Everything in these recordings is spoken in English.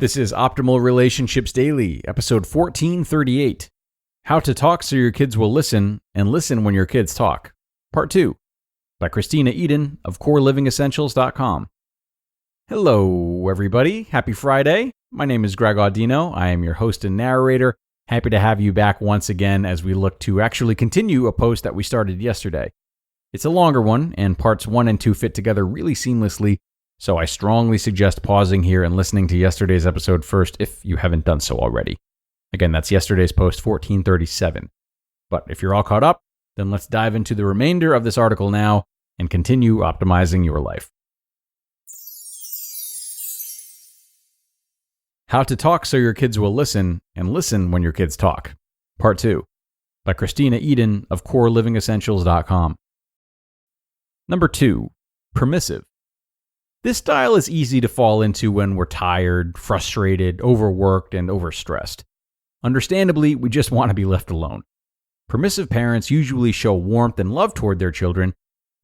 This is Optimal Relationships Daily, episode 1438. How to Talk So Your Kids Will Listen and Listen When Your Kids Talk, Part 2, by Kristena of CoreLivingEssentials.com. Hello, everybody. Happy Friday. My name is Greg Audino. I am your host and narrator. Happy to have you back once again as we look to actually continue a post that we started yesterday. It's a longer one, and parts 1 and 2 fit together really seamlessly, so I strongly suggest pausing here and listening to yesterday's episode first if you haven't done so already. Again, that's yesterday's post 1437. But if you're all caught up, then let's dive into the remainder of this article now and continue optimizing your life. How to Talk So Your Kids Will Listen and Listen When Your Kids Talk, Part 2, by Kristena of CoreLivingEssentials.com. Number 2, permissive. This style is easy to fall into when we're tired, frustrated, overworked, and overstressed. Understandably, we just want to be left alone. Permissive parents usually show warmth and love toward their children,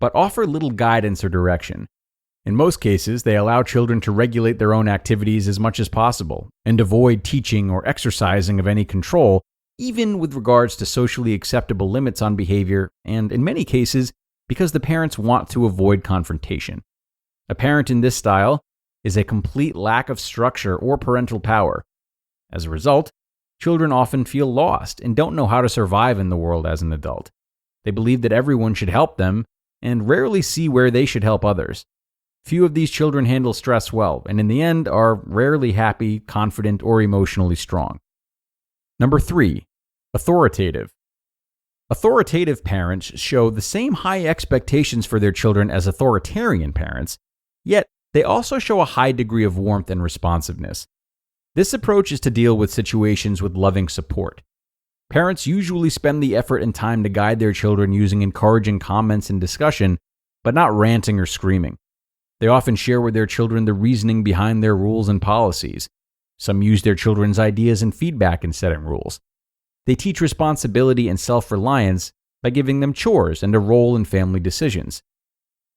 but offer little guidance or direction. In most cases, they allow children to regulate their own activities as much as possible and avoid teaching or exercising of any control, even with regards to socially acceptable limits on behavior, and in many cases, because the parents want to avoid confrontation. A parent in this style is a complete lack of structure or parental power. As a result, children often feel lost and don't know how to survive in the world as an adult. They believe that everyone should help them and rarely see where they should help others. Few of these children handle stress well and in the end are rarely happy, confident, or emotionally strong. Number 3, authoritative. Authoritative parents show the same high expectations for their children as authoritarian parents, yet they also show a high degree of warmth and responsiveness. This approach is to deal with situations with loving support. Parents usually spend the effort and time to guide their children using encouraging comments and discussion, but not ranting or screaming. They often share with their children the reasoning behind their rules and policies. Some use their children's ideas and feedback in setting rules. They teach responsibility and self-reliance by giving them chores and a role in family decisions.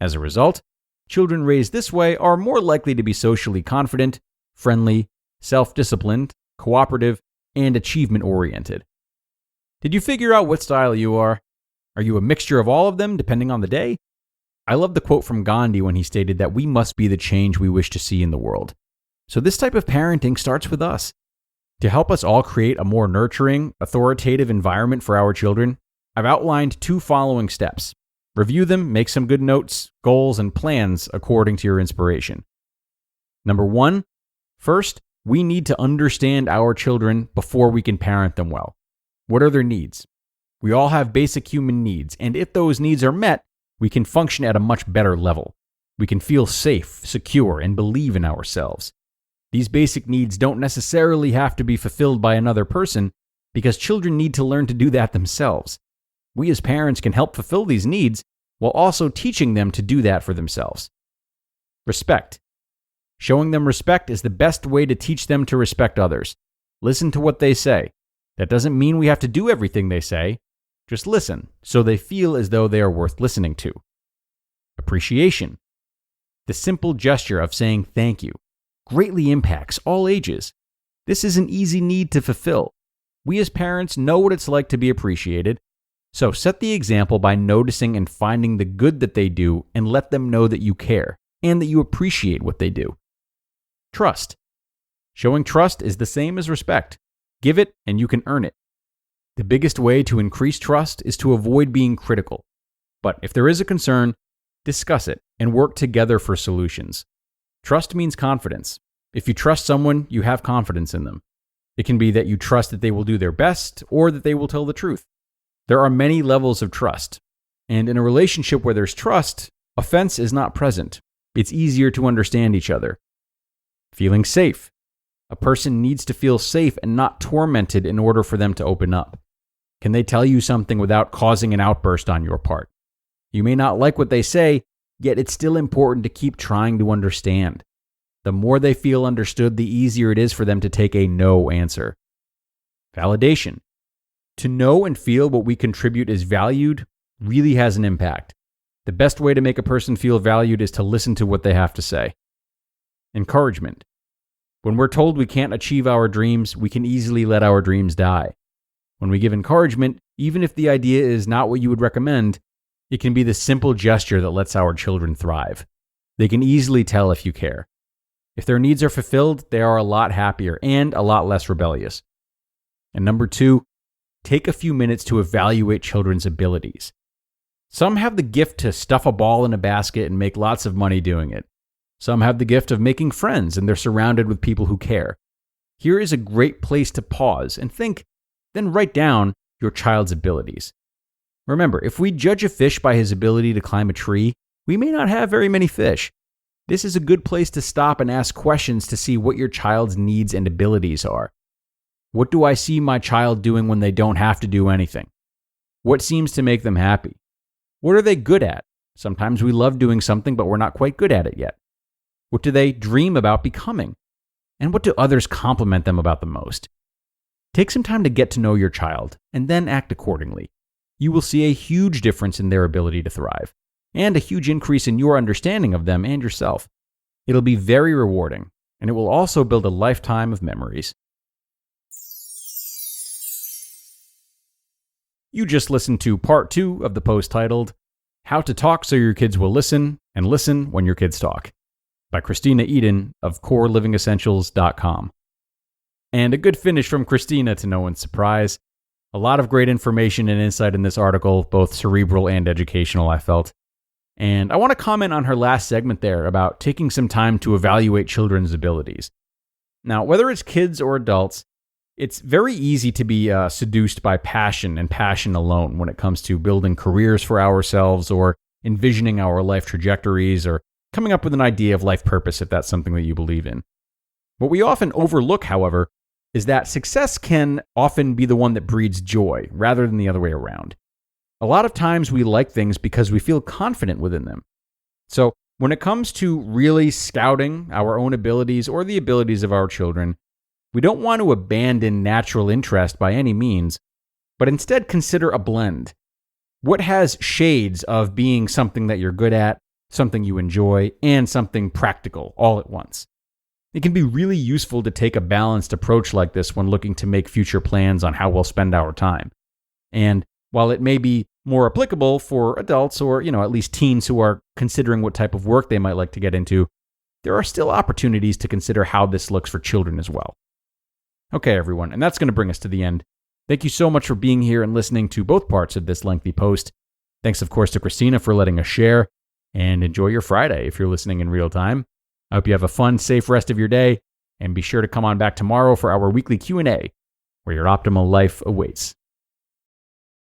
As a result, children raised this way are more likely to be socially confident, friendly, self-disciplined, cooperative, and achievement-oriented. Did you figure out what style you are? Are you a mixture of all of them, depending on the day? I love the quote from Gandhi when he stated that we must be the change we wish to see in the world. So this type of parenting starts with us. To help us all create a more nurturing, authoritative environment for our children, I've outlined 2 following steps. Review them, make some good notes, goals, and plans according to your inspiration. Number 1, first, we need to understand our children before we can parent them well. What are their needs? We all have basic human needs, and if those needs are met, we can function at a much better level. We can feel safe, secure, and believe in ourselves. These basic needs don't necessarily have to be fulfilled by another person because children need to learn to do that themselves. We as parents can help fulfill these needs while also teaching them to do that for themselves. Respect. Showing them respect is the best way to teach them to respect others. Listen to what they say. That doesn't mean we have to do everything they say. Just listen so they feel as though they are worth listening to. Appreciation. The simple gesture of saying thank you greatly impacts all ages. This is an easy need to fulfill. We as parents know what it's like to be appreciated, so set the example by noticing and finding the good that they do and let them know that you care and that you appreciate what they do. Trust. Showing trust is the same as respect. Give it and you can earn it. The biggest way to increase trust is to avoid being critical. But if there is a concern, discuss it and work together for solutions. Trust means confidence. If you trust someone, you have confidence in them. It can be that you trust that they will do their best or that they will tell the truth. There are many levels of trust. And in a relationship where there's trust, offense is not present. It's easier to understand each other. Feeling safe. A person needs to feel safe and not tormented in order for them to open up. Can they tell you something without causing an outburst on your part? You may not like what they say, yet it's still important to keep trying to understand. The more they feel understood, the easier it is for them to take a no answer. Validation. To know and feel what we contribute is valued really has an impact. The best way to make a person feel valued is to listen to what they have to say. Encouragement. When we're told we can't achieve our dreams, we can easily let our dreams die. When we give encouragement, even if the idea is not what you would recommend, it can be the simple gesture that lets our children thrive. They can easily tell if you care. If their needs are fulfilled, they are a lot happier and a lot less rebellious. And number 2, take a few minutes to evaluate children's abilities. Some have the gift to stuff a ball in a basket and make lots of money doing it. Some have the gift of making friends and they're surrounded with people who care. Here is a great place to pause and think, then write down your child's abilities. Remember, if we judge a fish by his ability to climb a tree, we may not have very many fish. This is a good place to stop and ask questions to see what your child's needs and abilities are. What do I see my child doing when they don't have to do anything? What seems to make them happy? What are they good at? Sometimes we love doing something, but we're not quite good at it yet. What do they dream about becoming? And what do others compliment them about the most? Take some time to get to know your child and then act accordingly. You will see a huge difference in their ability to thrive and a huge increase in your understanding of them and yourself. It'll be very rewarding, and it will also build a lifetime of memories. You just listened to part 2 of the post titled, How to Talk So Your Kids Will Listen and Listen When Your Kids Talk, by Kristena Eden of CoreLivingEssentials.com. And a good finish from Kristena to no one's surprise. A lot of great information and insight in this article, both cerebral and educational, I felt. And I want to comment on her last segment there about taking some time to evaluate children's abilities. Now, whether it's kids or adults, it's very easy to be seduced by passion and passion alone when it comes to building careers for ourselves or envisioning our life trajectories or coming up with an idea of life purpose if that's something that you believe in. What we often overlook, however, is that success can often be the one that breeds joy rather than the other way around. A lot of times we like things because we feel confident within them. So when it comes to really scouting our own abilities or the abilities of our children, we don't want to abandon natural interest by any means, but instead consider a blend. What has shades of being something that you're good at, something you enjoy, and something practical all at once? It can be really useful to take a balanced approach like this when looking to make future plans on how we'll spend our time. And while it may be more applicable for adults or, at least teens who are considering what type of work they might like to get into, there are still opportunities to consider how this looks for children as well. Okay, everyone, and that's going to bring us to the end. Thank you so much for being here and listening to both parts of this lengthy post. Thanks, of course, to Kristena for letting us share, and enjoy your Friday if you're listening in real time. I hope you have a fun, safe rest of your day, and be sure to come on back tomorrow for our weekly Q&A, where your optimal life awaits.